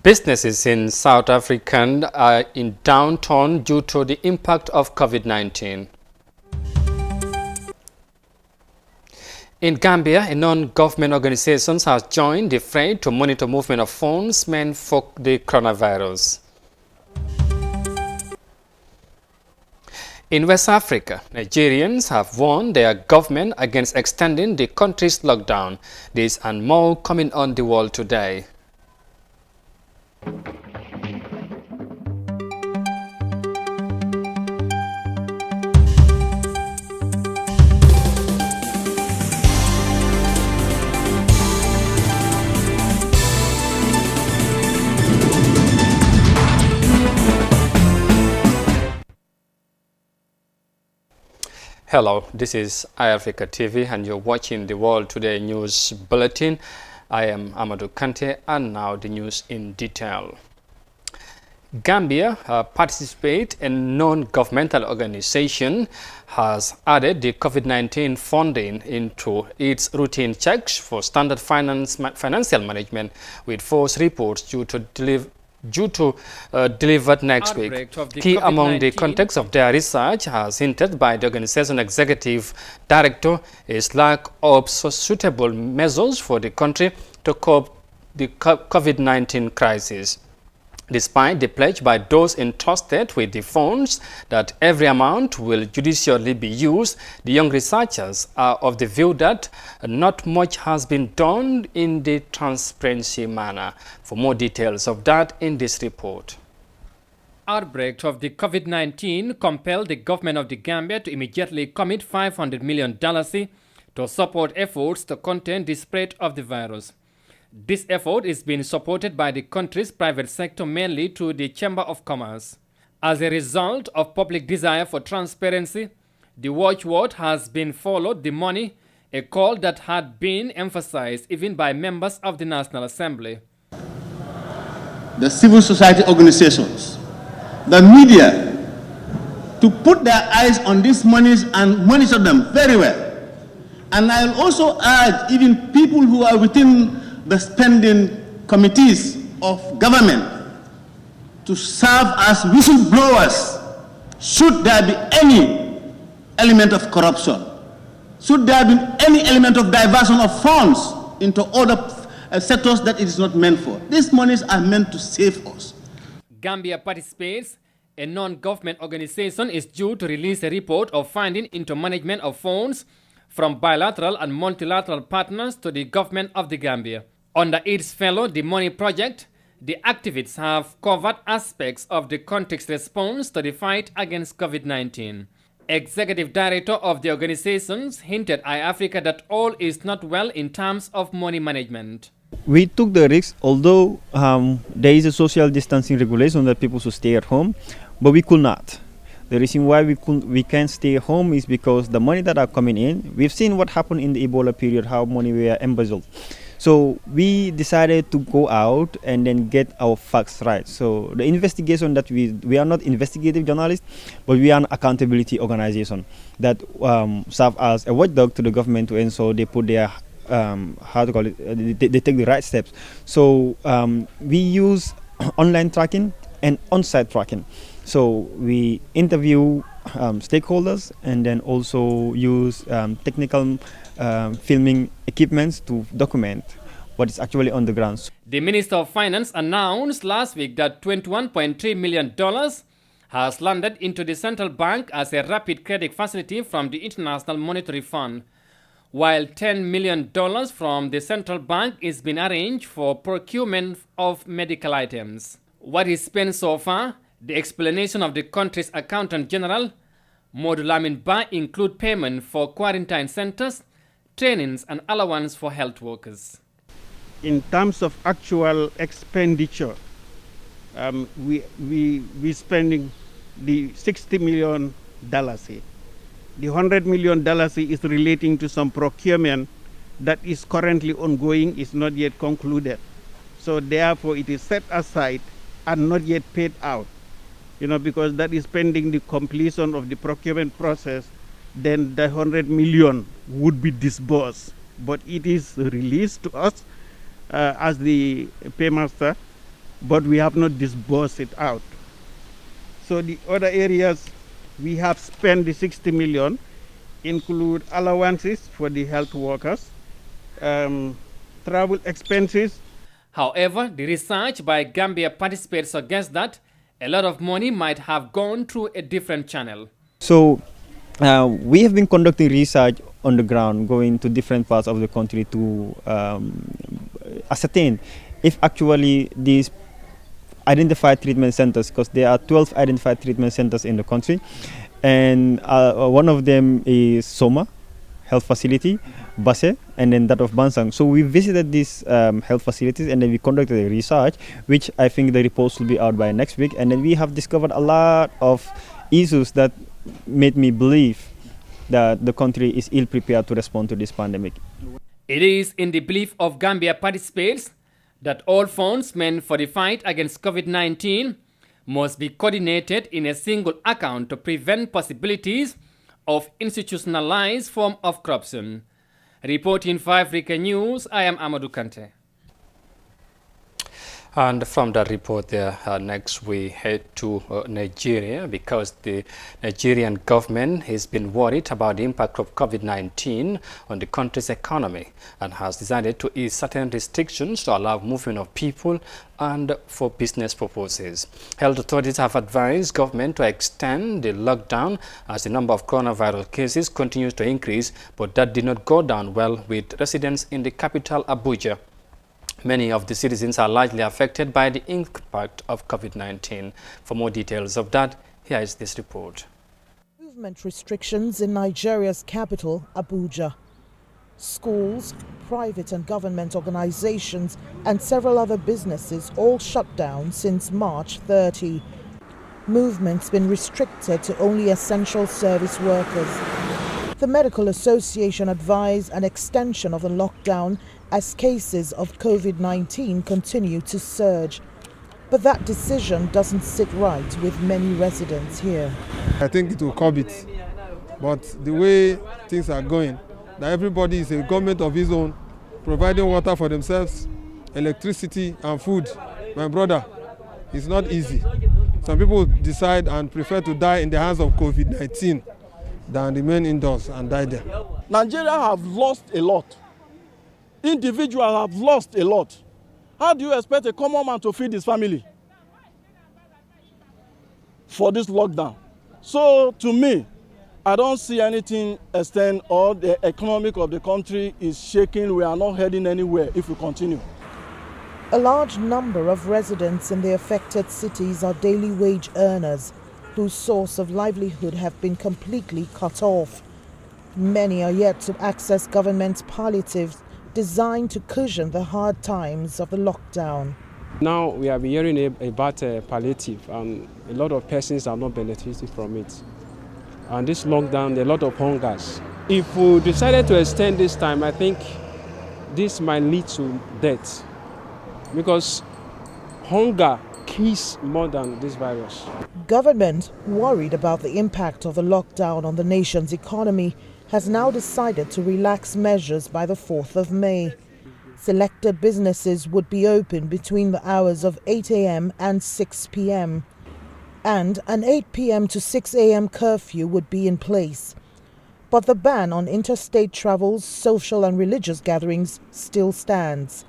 Businesses in South Africa are in downturn due to the impact of COVID-19. In Gambia, a non-government organization has joined the fray to monitor movement of funds meant for the coronavirus. In West Africa, Nigerians have warned their government against extending the country's lockdown. This and more coming on The World Today. Hello, this is iAfrica TV and you're watching the World Today News Bulletin. I am Amadou Kante and now the news in detail. Gambia participates in non-governmental organization has added the COVID-19 funding into its routine checks for standard financial management with force reports delivered next week. Key among the context of their research, as hinted by the organization executive director, is lack of suitable measures for the country to cope the COVID-19 crisis. Despite the pledge by those entrusted with the funds that every amount will judiciously be used, the young researchers are of the view that not much has been done in the transparency manner. For more details of that in this report. Outbreak of the COVID-19 compelled the government of the Gambia to immediately commit $500 million to support efforts to contain the spread of the virus. This effort is being supported by the country's private sector, mainly through the Chamber of Commerce. As a result of public desire for transparency, the watchword has been followed the money, a call that had been emphasized even by members of the National Assembly. The civil society organizations, the media, to put their eyes on these monies and monitor them very well. And I'll also urge even people who are within the spending committees of government to serve as whistleblowers should there be any element of corruption, should there be any element of diversion of funds into other sectors that it is not meant for. These monies are meant to save us. Gambia Participates, a non-government organization, is due to release a report of finding into management of funds from bilateral and multilateral partners to the government of the Gambia. Under its fellow, the Money Project, the activists have covered aspects of the country's response to the fight against COVID-19. Executive Director of the organizations hinted iAfrica that all is not well in terms of money management. We took the risk, although there is a social distancing regulation that people should stay at home, but we could not. The reason why we can't stay home is because the money that are coming in, we've seen what happened in the Ebola period, how money were embezzled. So we decided to go out and then get our facts right. So the investigation that we are not investigative journalists, but we are an accountability organization that serve as a watchdog to the government, and so they put their they take the right steps. So we use online tracking and on-site tracking. So we interview stakeholders and then also use technical filming equipments to document what is actually on the ground. The Minister of Finance announced last week that $21.3 million has landed into the central bank as a rapid credit facility from the International Monetary Fund, while $10 million from the central bank is being arranged for procurement of medical items. What is spent so far? The explanation of the country's Accountant General, Modulamin Ba, include payment for quarantine centers, trainings and allowance for health workers. In terms of actual expenditure, we spending the $60 million. The $100 million is relating to some procurement that is currently ongoing, is not yet concluded. So therefore it is set aside and not yet paid out. Because that is pending the completion of the procurement process, then the 100 million would be disbursed. But it is released to us as the paymaster but we have not disbursed it out. So the other areas we have spent the 60 million include allowances for the health workers, travel expenses. However, the research by Gambia participants suggests that a lot of money might have gone through a different channel. So we have been conducting research on the ground, going to different parts of the country to ascertain if actually these identified treatment centers, because there are 12 identified treatment centers in the country, and one of them is Soma Health Facility, Basse, and then that of Bansang. So we visited these health facilities, and then we conducted a research, which I think the reports will be out by next week. And then we have discovered a lot of issues that made me believe that the country is ill prepared to respond to this pandemic. It is in the belief of Gambia participants that all funds meant for the fight against COVID-19 must be coordinated in a single account to prevent possibilities of institutionalized form of corruption. Reporting for Africa News, I am Amadou Kante. And from that report there, next we head to Nigeria, because the Nigerian government has been worried about the impact of COVID-19 on the country's economy and has decided to ease certain restrictions to allow movement of people and for business purposes. Health authorities have advised government to extend the lockdown as the number of coronavirus cases continues to increase, but that did not go down well with residents in the capital, Abuja. Many of the citizens are largely affected by the impact of COVID-19. For more details of that, here is this report. Movement restrictions in Nigeria's capital, Abuja. Schools, private and government organizations, and several other businesses all shut down since March 30. Movement's been restricted to only essential service workers. The Medical Association advised an extension of the lockdown as cases of COVID-19 continue to surge. But that decision doesn't sit right with many residents here. I think it will curb it, but the way things are going, that everybody is a government of his own, providing water for themselves, electricity and food. My brother, it's not easy. Some people decide and prefer to die in the hands of COVID-19 than remain indoors and die there. Nigeria have lost a lot. Individuals have lost a lot. How do you expect a common man to feed his family for this lockdown? So to me, I don't see anything extend, or the economic of the country is shaking. We are not heading anywhere if we continue. A large number of residents in the affected cities are daily wage earners whose source of livelihood have been completely cut off. Many are yet to access government palliatives designed to cushion the hard times of the lockdown. Now we have been hearing about palliative, and a lot of persons are not benefiting from it. And this lockdown, a lot of hungers. If we decided to extend this time, I think this might lead to death, because hunger kills more than this virus. Government, worried about the impact of the lockdown on the nation's economy, has now decided to relax measures by the 4th of May. Selected businesses would be open between the hours of 8 a.m. and 6 p.m. And an 8 p.m. to 6 a.m. curfew would be in place. But the ban on interstate travels, social and religious gatherings still stands.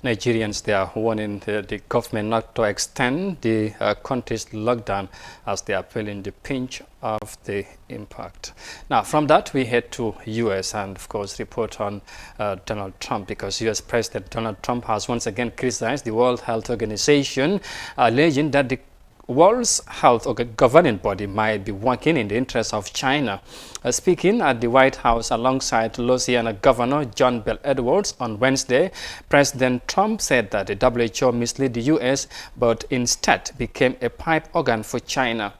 Nigerians, they are warning the government not to extend the country's lockdown as they are feeling the pinch of the impact. Now, from that, we head to U.S. and, of course, report on Donald Trump, because U.S. President Donald Trump has once again criticized the World Health Organization, alleging that the World Health governing body might be working in the interest of China. Speaking at the White House alongside Louisiana Governor John Bel Edwards on Wednesday, President Trump said that the WHO misled the U.S. but instead became a pipe organ for China.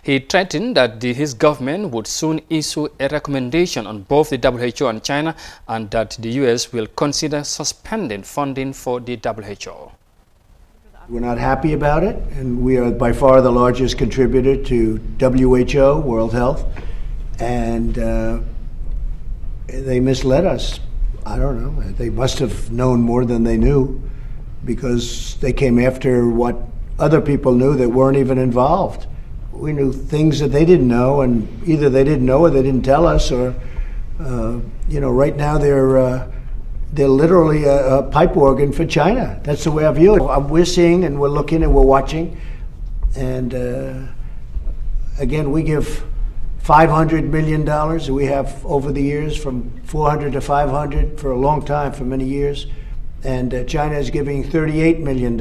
He threatened that his government would soon issue a recommendation on both the WHO and China, and that the U.S. will consider suspending funding for the WHO. We're not happy about it, and we are by far the largest contributor to WHO, World Health, and they misled us. I don't know. They must have known more than they knew. because they came after what other people knew that weren't even involved. We knew things that they didn't know, and either they didn't know or they didn't tell us, or right now they're literally a pipe organ for China. That's the way I view it. We're seeing and we're looking and we're watching, and again, we give $500 million. We have over the years from 400 to 500 for a long time, for many years, and China is giving $38 million,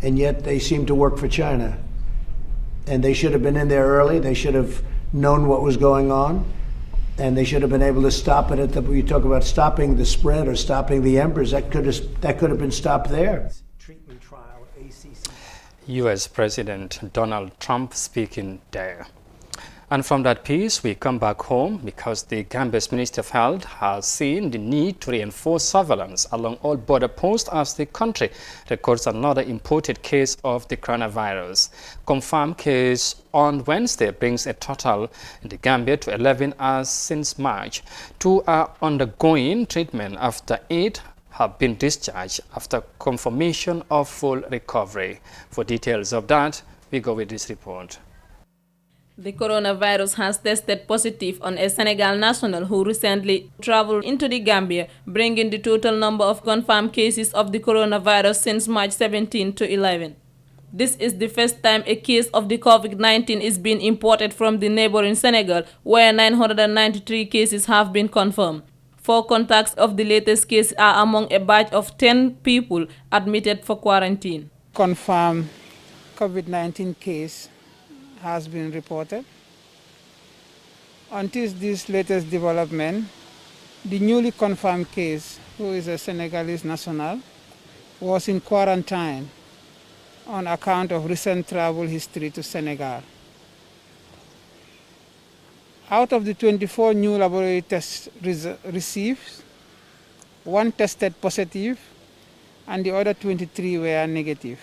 and yet they seem to work for China. And they should have been in there early. They should have known what was going on, and they should have been able to stop it. You talk about stopping the spread or stopping the embers. That could have been stopped there. U.S. President Donald Trump speaking there. And from that piece, we come back home because the Gambia's Minister of Health has seen the need to reinforce surveillance along all border posts as the country records another imported case of the coronavirus. Confirmed case on Wednesday brings a total in the Gambia to 11 as since March. 2 are undergoing treatment after 8 have been discharged after confirmation of full recovery. For details of that, we go with this report. The coronavirus has tested positive on a Senegal national who recently traveled into the Gambia, bringing the total number of confirmed cases of the coronavirus since March 17 to 11. This is the first time a case of the COVID-19 is being imported from the neighboring Senegal, where 993 cases have been confirmed. 4 contacts of the latest case are among a batch of 10 people admitted for quarantine. Confirmed COVID-19 case has been reported. Until this latest development, the newly confirmed case, who is a Senegalese national, was in quarantine on account of recent travel history to Senegal. Out of the 24 new laboratory tests received, 1 tested positive and the other 23 were negative.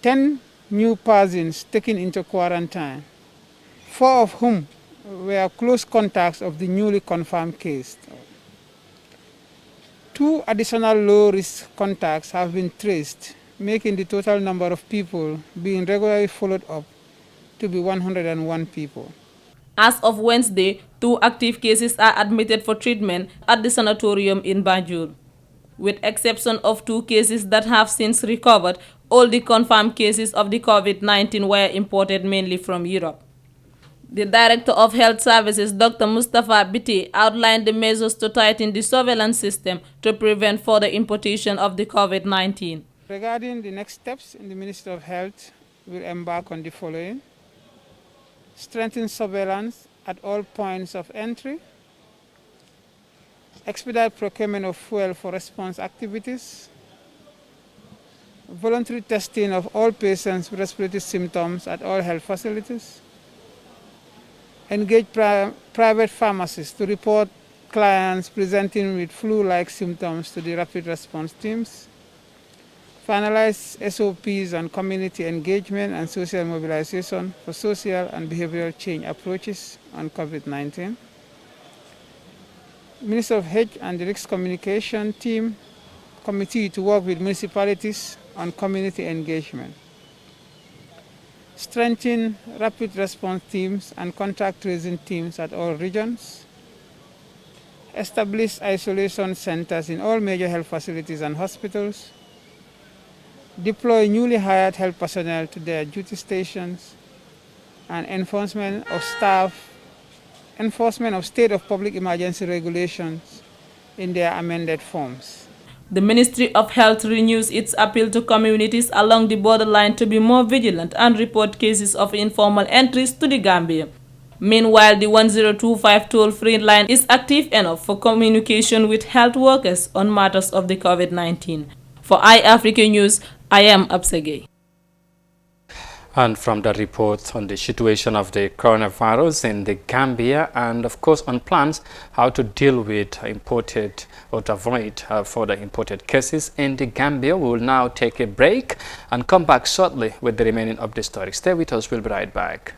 10 new persons taken into quarantine, 4 of whom were close contacts of the newly confirmed case. 2 additional low-risk contacts have been traced, making the total number of people being regularly followed up to be 101 people. As of Wednesday, 2 active cases are admitted for treatment at the sanatorium in Banjul. With exception of 2 cases that have since recovered, all the confirmed cases of the COVID-19 were imported mainly from Europe. The Director of Health Services, Dr. Mustafa Biti, outlined the measures to tighten the surveillance system to prevent further importation of the COVID-19. Regarding the next steps, the Ministry of Health will embark on the following: strengthen surveillance at all points of entry, expedite procurement of fuel for response activities, voluntary testing of all patients with respiratory symptoms at all health facilities, engage private pharmacists to report clients presenting with flu-like symptoms to the rapid response teams, finalize SOPs on community engagement and social mobilization for social and behavioral change approaches on COVID-19. Minister of Health and the Risk Communication Team Committee to work with municipalities on community engagement. Strengthen rapid response teams and contact tracing teams at all regions. Establish isolation centers in all major health facilities and hospitals. Deploy newly hired health personnel to their duty stations. And enforcement of state of public emergency regulations in their amended forms. The Ministry of Health renews its appeal to communities along the borderline to be more vigilant and report cases of informal entries to the Gambia. Meanwhile, the 1025 toll-free line is active enough for communication with health workers on matters of the COVID-19. For iAfrica News, I am Absegay. And from the report on the situation of the coronavirus in the Gambia, and of course on plans how to deal with imported or to avoid further imported cases in the Gambia, we will now take a break and come back shortly with the remaining of the story. Stay with us, we'll be right back.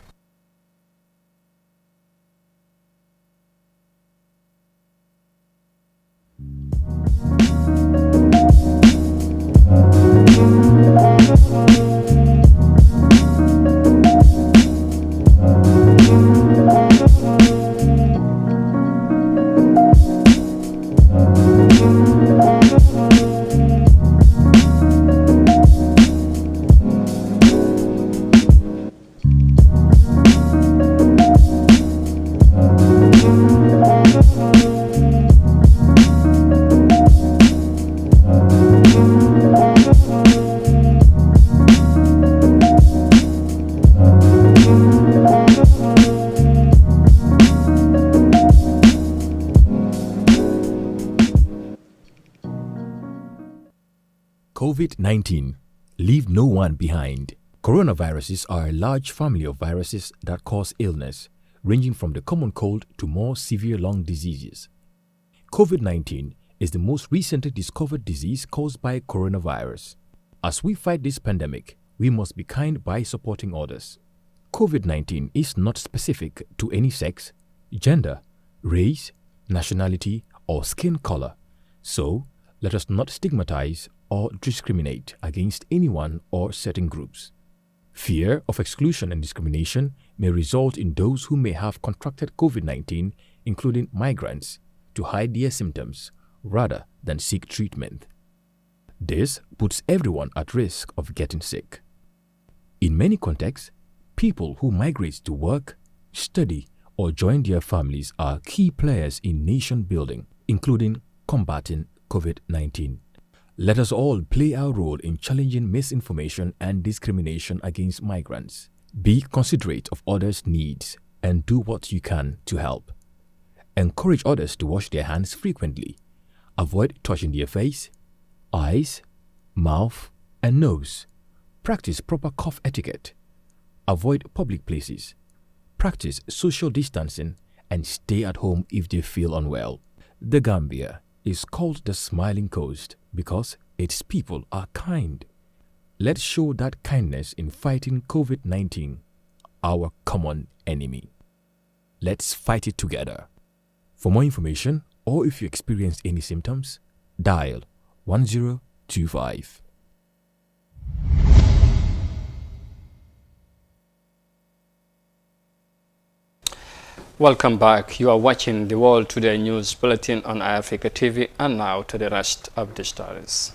COVID-19. Leave no one behind. Coronaviruses are a large family of viruses that cause illness, ranging from the common cold to more severe lung diseases. COVID-19 is the most recently discovered disease caused by coronavirus. As we fight this pandemic, we must be kind by supporting others. COVID-19 is not specific to any sex, gender, race, nationality, or skin color. So, let us not stigmatize or discriminate against anyone or certain groups. Fear of exclusion and discrimination may result in those who may have contracted COVID-19, including migrants, to hide their symptoms rather than seek treatment. This puts everyone at risk of getting sick. In many contexts, people who migrate to work, study, or join their families are key players in nation building, including combating COVID-19. Let us all play our role in challenging misinformation and discrimination against migrants. Be considerate of others' needs and do what you can to help. Encourage others to wash their hands frequently. Avoid touching their face, eyes, mouth, and nose. Practice proper cough etiquette. Avoid public places. Practice social distancing and stay at home if they feel unwell. The Gambia is called the Smiling Coast because its people are kind. Let's show that kindness in fighting COVID-19, our common enemy. Let's fight it together. For more information, or if you experience any symptoms, dial 1025. Welcome back. You are watching the World Today News Bulletin on Africa TV, and now to the rest of the stories.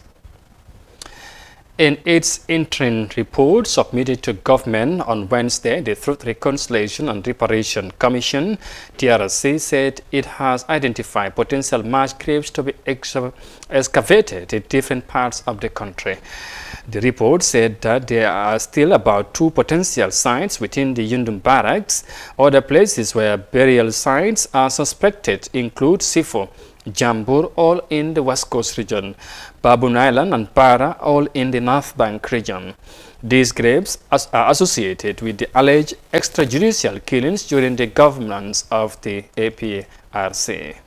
In its interim report submitted to government on Wednesday, the Truth, Reconciliation and Reparation Commission, TRC, said it has identified potential mass graves to be excavated in different parts of the country. The report said that there are still about 2 potential sites within the Yundum barracks. Other places where burial sites are suspected include Sifo, Jambur, all in the West Coast region, Baboon Island and Para, all in the North Bank region. These graves are associated with the alleged extrajudicial killings during the governance of the APRC.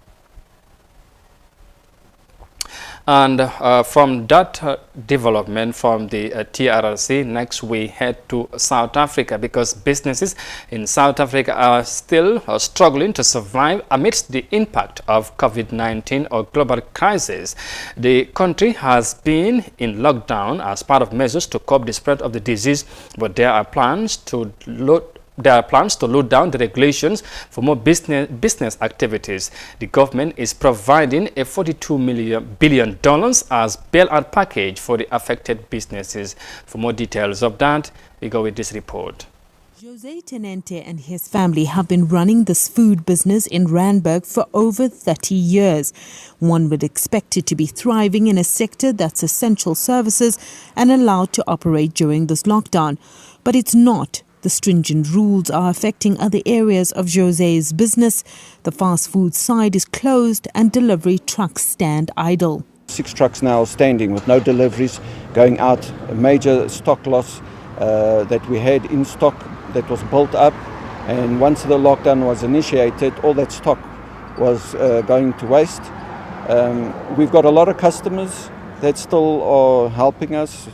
And from that development from the TRC, next we head to South Africa, because businesses in South Africa are still struggling to survive amidst the impact of COVID-19 or global crisis. The country has been in lockdown as part of measures to curb the spread of the disease, but there are plans to load down the regulations for more business activities. The government is providing a $42 billion as bailout package for the affected businesses. For more details of that, we go with this report. Jose Tenente and his family have been running this food business in Randburg for over 30 years. One would expect it to be thriving in a sector that's essential services and allowed to operate during this lockdown. But it's not. The stringent rules are affecting other areas of Jose's business. The fast food side is closed and delivery trucks stand idle. 6 trucks now standing with no deliveries going out. A major stock loss that we had in stock that was built up, and once the lockdown was initiated, all that stock was going to waste. We've got a lot of customers that still are helping us,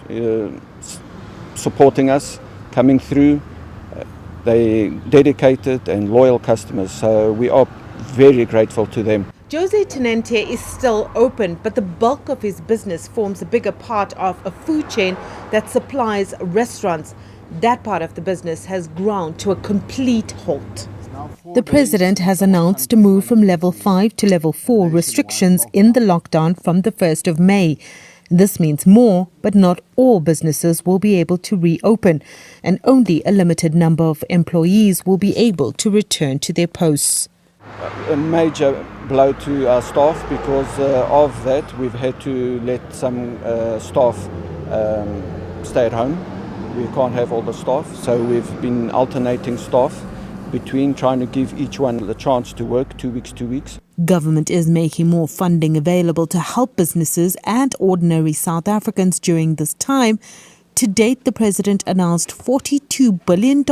supporting us, coming through. They dedicated and loyal customers, so we are very grateful to them. Jose Tenente is still open, but the bulk of his business forms a bigger part of a food chain that supplies restaurants. That part of the business has ground to a complete halt. The president has announced a move from level 5 to level 4 restrictions in the lockdown from the 1st of May. This means more, but not all businesses will be able to reopen, and only a limited number of employees will be able to return to their posts. A major blow to our staff. Because of that, we've had to let some staff stay at home. We can't have all the staff, so we've been alternating staff between trying to give each one the chance to work 2 weeks, 2 weeks. Government is making more funding available to help businesses and ordinary South Africans during this time. To date, the president announced $42 billion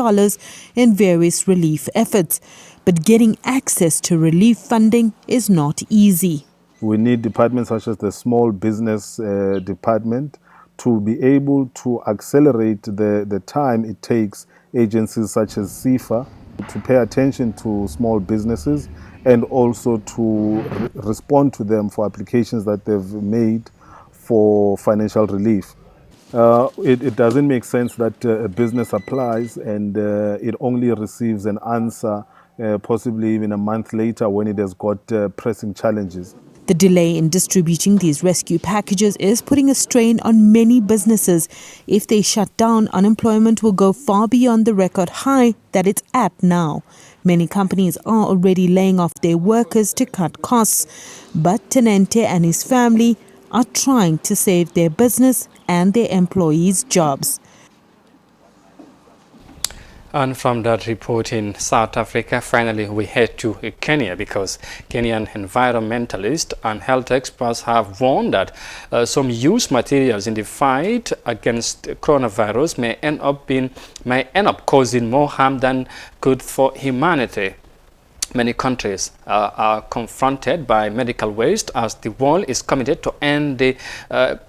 in various relief efforts. But getting access to relief funding is not easy. We need departments such as the small business department to be able to accelerate the time it takes agencies such as CIFA to pay attention to small businesses and also to respond to them for applications that they've made for financial relief. It doesn't make sense that a business applies and it only receives an answer possibly even a month later when it has got pressing challenges. The delay in distributing these rescue packages is putting a strain on many businesses. If they shut down, unemployment will go far beyond the record high that it's at now. Many companies are already laying off their workers to cut costs. But Tenente and his family are trying to save their business and their employees' jobs. And from that report in South Africa, finally we head to Kenya because Kenyan environmentalists and health experts have warned that some used materials in the fight against coronavirus may end up causing more harm than good for humanity. Many countries are confronted by medical waste as the world is committed to end the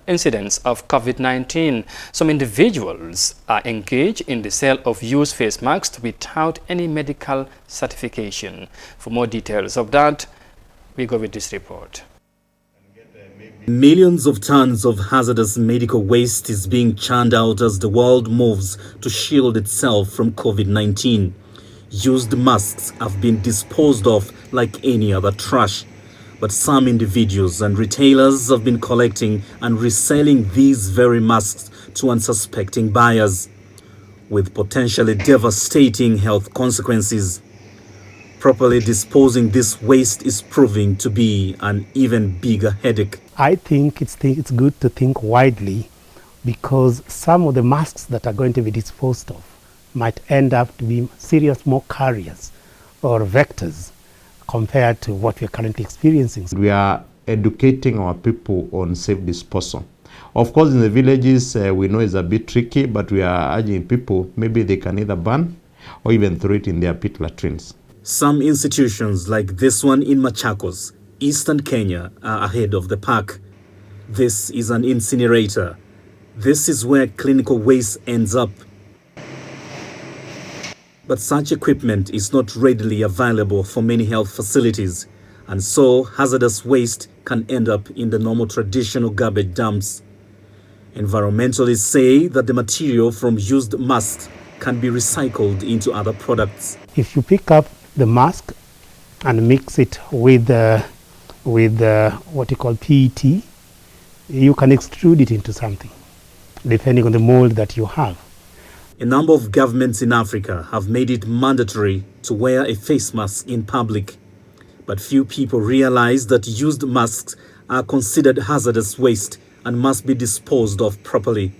incidence of COVID-19. Some individuals are engaged in the sale of used face masks without any medical certification. For more details of that, we go with this report. Millions of tons of hazardous medical waste is being churned out as the world moves to shield itself from COVID-19. Used masks have been disposed of like any other trash. But some individuals and retailers have been collecting and reselling these very masks to unsuspecting buyers, with potentially devastating health consequences. Properly disposing this waste is proving to be an even bigger headache. I think it's good to think widely, because some of the masks that are going to be disposed of might end up to be serious more carriers or vectors compared to what we are currently experiencing. We are educating our people on safe disposal. Of course, in the villages, we know it's a bit tricky, but we are urging people, maybe they can either burn or even throw it in their pit latrines. Some institutions like this one in Machakos, Eastern Kenya, are ahead of the pack. This is an incinerator. This is where clinical waste ends up. But such equipment is not readily available for many health facilities, and so hazardous waste can end up in the normal traditional garbage dumps. Environmentalists say that the material from used masks can be recycled into other products. If you pick up the mask and mix it with what you call PET, you can extrude it into something, depending on the mold that you have. A number of governments in Africa have made it mandatory to wear a face mask in public. But few people realize that used masks are considered hazardous waste and must be disposed of properly.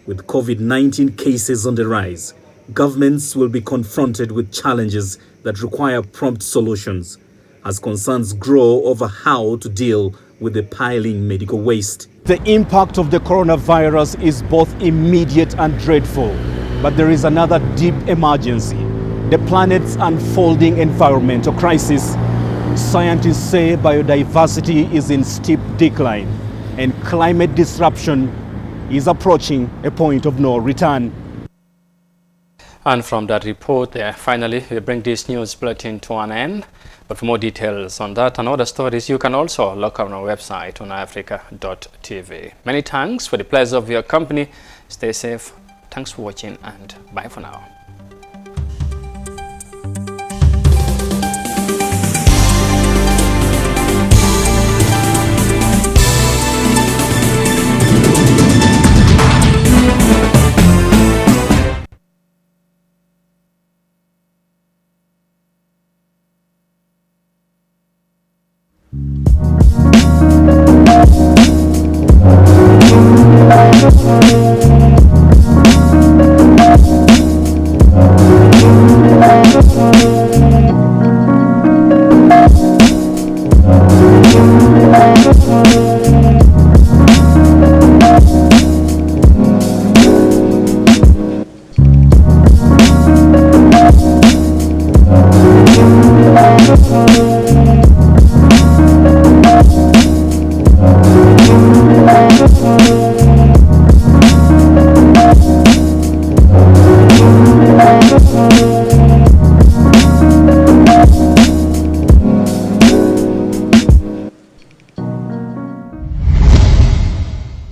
With COVID-19 cases on the rise, governments will be confronted with challenges that require prompt solutions as concerns grow over how to deal with the piling medical waste. The impact of the coronavirus is both immediate and dreadful, but there is another deep emergency: the planet's unfolding environmental crisis. Scientists say biodiversity is in steep decline, and climate disruption is approaching a point of no return. And from that report, finally, we bring this news bulletin to an end. But for more details on that and other stories, you can also look on our website on africa.tv. Many thanks for the pleasure of your company. Stay safe. Thanks for watching, and bye for now. Thank you.